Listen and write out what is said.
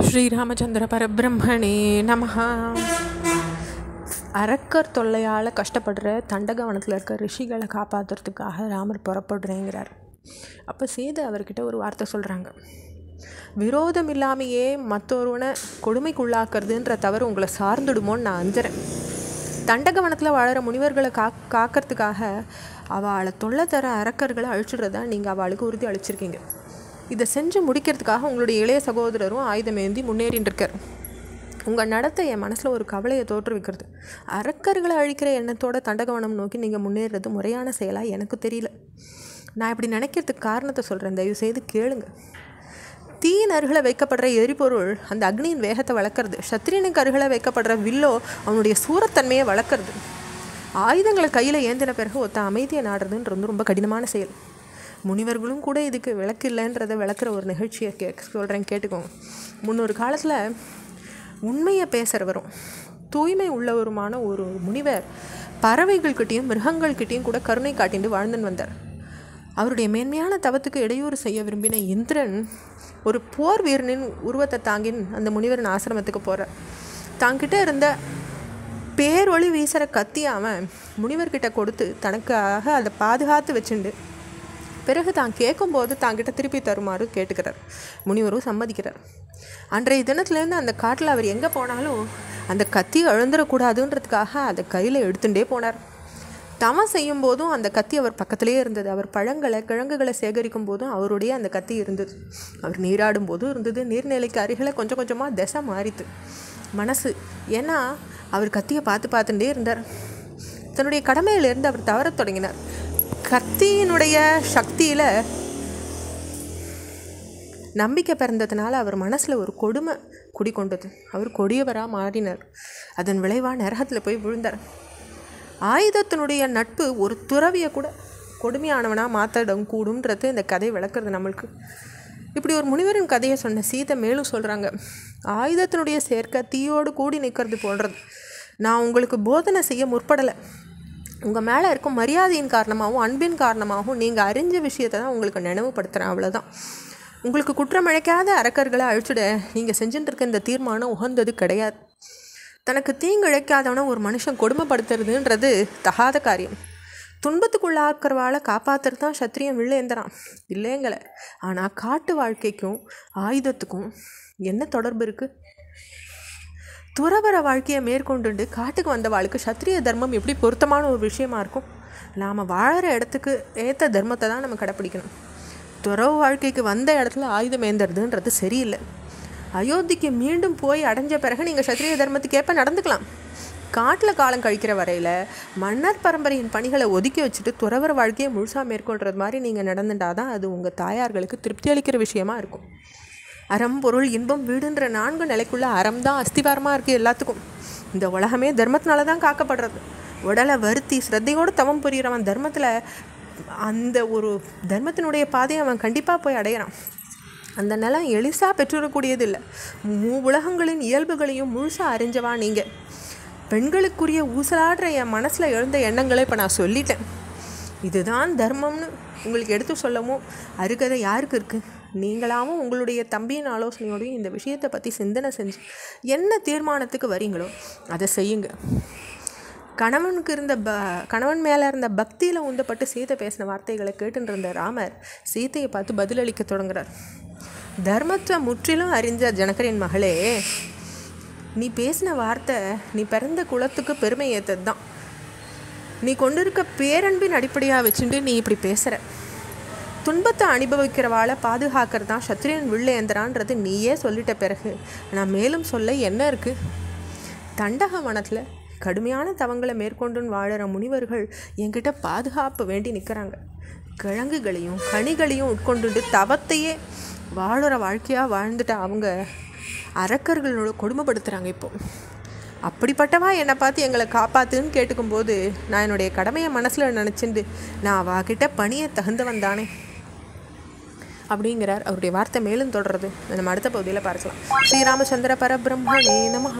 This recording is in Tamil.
ஸ்ரீராமச்சந்திர பரபிரம்மணே நமஹ. அரக்கர் தொல்லையால் கஷ்டப்படுற தண்டகவனத்தில் இருக்க ரிஷிகளை காப்பாற்றுறதுக்காக ராமர் புறப்படுறேங்கிறார். அப்போ சீதை அவர்கிட்ட ஒரு வார்த்தை சொல்கிறாங்க. விரோதம் இல்லாமையே மற்றொருவனை கொடுமைக்குள்ளாக்குறதுன்ற தவறு உங்களை சார்ந்துடுமோன்னு நான் அஞ்சுறேன். தண்டகவனத்தில் வாழற முனிவர்களை காக்கிறதுக்காக அவளை தொல்லை தர அரக்கர்களை அழிச்சிடுறதா நீங்கள் அவளுக்கு உறுதி அளிச்சிருக்கீங்க. இதை செஞ்சு முடிக்கிறதுக்காக உங்களுடைய இளைய சகோதரரும் ஆயுதமேந்தி முன்னேறின்னு இருக்கார். உங்கள் நடத்தை என் மனசில் ஒரு கவலையை தோற்றுவிக்கிறது. அரக்கர்களை அழிக்கிற எண்ணத்தோட தண்டகவனம் நோக்கி நீங்கள் முன்னேறது முறையான செயலாக எனக்கு தெரியல. நான் இப்படி நினைக்கிறதுக்கு காரணத்தை சொல்கிறேன், தயவு செய்து கேளுங்க. தீயின் அருகில் வைக்கப்படுற எரிபொருள் அந்த அக்னியின் வேகத்தை வளர்க்குறது. சத்திரியனுக்கு அருகில் வைக்கப்படுற வில்லோ அவனுடைய சூரத்தன்மையை வளர்க்குறது. ஆயுதங்களை கையில் ஏந்தின பிறகு ஒருத்த அமைதியை நாடுறதுன்றது ரொம்ப கடினமான செயல். முனிவர்களும் கூட இதுக்கு விளக்கு இல்லைன்றதை விளக்குற ஒரு நிகழ்ச்சியை சொல்கிறேன், கேட்டுக்கோங்க. முன்னொரு காலத்தில் உண்மையை பேசுகிறவரும் தூய்மை உள்ளவருமான ஒரு முனிவர் பறவைகள்கிட்டையும் மிருகங்கள்கிட்டையும் கூட கருணை காட்டிட்டு வாழ்ந்துன்னு வந்தார். அவருடைய மேன்மையான தவத்துக்கு இடையூறு செய்ய விரும்பின இந்திரன் ஒரு போர் வீரனின் உருவத்தை தாங்கின் அந்த முனிவரின் ஆசிரமத்துக்கு போகிறார். தாங்கிட்ட இருந்த பேரொளி வீசுகிற கத்தியை அவன் முனிவர்கிட்ட கொடுத்து தனக்காக அதை பாதுகாத்து வச்சுண்டு பிறகு தான் கேட்கும்போது தாங்கிட்ட திருப்பி தருமாறு கேட்டுக்கிறார். முனிவரும் சம்மதிக்கிறார். அன்றைய தினத்துலேருந்து அந்த காட்டில் அவர் எங்கே போனாலும் அந்த கத்தி எழுந்துடக்கூடாதுன்றதுக்காக அதை கையில் எடுத்துகிட்டே போனார். தவம் செய்யும் போதும் அந்த கத்தி அவர் பக்கத்துலேயே இருந்தது. அவர் கிழங்குகளை சேகரிக்கும் போதும் அவருடைய அந்த கத்தி இருந்தது. அவர் நீராடும் போதும் இருந்தது. நீர்நிலைக்கு அருகில் கொஞ்சம் கொஞ்சமாக திசை மாறித்து மனசு. ஏன்னா அவர் கத்தியை பார்த்துட்டே இருந்தார். தன்னுடைய கடமையிலேருந்து அவர் தவறத் தொடங்கினார். கத்தியினுடைய சக்தியில் நம்பிக்கை பிறந்ததுனால அவர் மனசில் ஒரு கொடுமை குடிக்கொண்டது. அவர் கொடியவராக மாறினார். அதன் விளைவாக நரகத்தில் போய் விழுந்தார். ஆயுதத்தினுடைய நட்பு ஒரு துறவியை கூட கொடுமையானவனாக மாற்றிடம் கூடும்ன்றது இந்த கதை விளக்குறது நம்மளுக்கு. இப்படி ஒரு முனிவரின் கதையை சொன்ன சீதை மேலும் சொல்கிறாங்க. ஆயுதத்தினுடைய சேர்க்கை தீயோடு கூடி நிற்கிறது போன்றது. நான் உங்களுக்கு போதனை செய்ய முற்படலை. உங்கள் மேலே இருக்கும் மரியாதையின் காரணமாகவும் அன்பின் காரணமாகவும் நீங்கள் அறிஞ்ச விஷயத்தை தான் உங்களுக்கு நினைவுபடுத்துகிறேன், அவ்வளோதான். உங்களுக்கு குற்றம் இழைக்காத அரக்கர்களை அழிச்சுட நீங்கள் செஞ்சுட்டு இருக்க இந்த தீர்மானம் உகந்தது கிடையாது. தனக்கு தீங்கு இழைக்காதவனை ஒரு மனுஷன் கொடுமைப்படுத்துறதுன்றது தகாத காரியம். துன்பத்துக்குள்ளாக்கிறவாளை காப்பாற்றுறது தான் சத்திரியன் வில்லேந்திரான் இல்லைங்களே. ஆனால் காட்டு வாழ்க்கைக்கும் ஆயுதத்துக்கும் என்ன தொடர்பு இருக்குது? துறவர வாழ்க்கையை மேற்கொண்டு காட்டுக்கு வந்த வாழ்க்கை சத்திரிய தர்மம் எப்படி பொருத்தமான ஒரு விஷயமா இருக்கும்? நாம் வாழற இடத்துக்கு ஏற்ற தர்மத்தை தான் நம்ம கடைப்பிடிக்கணும். துறவு வாழ்க்கைக்கு வந்த இடத்துல ஆயுதம் ஏந்துறதுன்றது சரியில்லை. அயோத்திக்கு மீண்டும் போய் அடைஞ்ச பிறகு நீங்கள் சத்திரிய தர்மத்துக்கு ஏற்ப நடந்துக்கலாம். காட்டில் காலம் கழிக்கிற வரையில் மன்னர் பரம்பரையின் பணிகளை ஒதுக்கி வச்சுட்டு துறவர வாழ்க்கையை முழுசாக மேற்கொள்கிறது மாதிரி நீங்கள் நடந்துட்டாதான் அது உங்கள் தாயார்களுக்கு திருப்தி அளிக்கிற விஷயமா இருக்கும். அறம் பொருள் இன்பம் வீடுன்ற 4 நிலைக்குள்ள அறம் தான் அஸ்திவாரமாக இருக்குது எல்லாத்துக்கும். இந்த உலகமே தர்மத்தினால தான் காக்கப்படுறது. உடலை வருத்தி ஸ்ரத்தையோடு தவம் புரிகிறவன் தர்மத்தில் அந்த ஒரு தர்மத்தினுடைய பாதையை அவன் கண்டிப்பாக போய் அடையிறான். அந்த நிலம் எளிசாக பெற்றுவிடக்கூடியது இல்லை. உலகங்களின் இயல்புகளையும் முழுசாக அறிஞ்சவா நீங்கள். பெண்களுக்குரிய ஊசலாடுற என் மனசில் எழுந்த எண்ணங்களை இப்போ நான் சொல்லிட்டேன். இதுதான் தர்மம்னு உங்களுக்கு எடுத்து சொல்லவும் அருகதை யாருக்கு இருக்குது? நீங்களாவும் உங்களுடைய தம்பியின் ஆலோசனையோடையும் இந்த விஷயத்தை பற்றி சிந்தனை செஞ்சு என்ன தீர்மானத்துக்கு வரீங்களோ அதை செய்யுங்க. கணவன் மேலே இருந்த பக்தியில் உந்தப்பட்டு சீதை பேசின வார்த்தைகளை கேட்டுட்டு இருந்த ராமர் சீதையை பார்த்து பதிலளிக்க தொடங்குறார். தர்மத்தை முற்றிலும் அறிஞ்ச ஜனகரின் மகளே, நீ பேசின வார்த்தை நீ பிறந்த குலத்துக்கு பெருமை ஏற்றது தான். நீ கொண்டிருக்க பேரன்பின் அடிப்படையாக வச்சுட்டு நீ இப்படி பேசுகிற. துன்பத்தை அனுபவிக்கிறவாளை பாதுகாக்கிறது தான் சத்திரியன் வில்லேந்திரான்றது நீயே சொல்லிட்ட பிறகு நான் மேலும் சொல்ல என்ன இருக்குது? தண்டகவனத்தில் கடுமையான தவங்களை மேற்கொண்டுன்னு வாழற முனிவர்கள் என்கிட்ட பாதுகாப்பு வேண்டி நிற்கிறாங்க. கிழங்குகளையும் கனிகளையும் உட்கொண்டு தவத்தையே வாழுற வாழ்க்கையாக வாழ்ந்துட்டு அவங்க அரக்கர்களோட கொடுமைப்படுத்துகிறாங்க. இப்போது அப்படிப்பட்டவா என்னை பார்த்து எங்களை காப்பாற்றுன்னு கேட்டுக்கும்போது நான் என்னுடைய கடமையை மனசில் நினச்சிண்டு நான் அவகிட்ட பணியை தகுந்தவன் தானே அப்படிங்கிறார். அவருடைய வார்த்தை மேலும் தொடர்றது நம்ம அடுத்த பகுதியில் பார்க்கலாம். ஸ்ரீராமச்சந்திர பரபிரம்மணே நமஹ.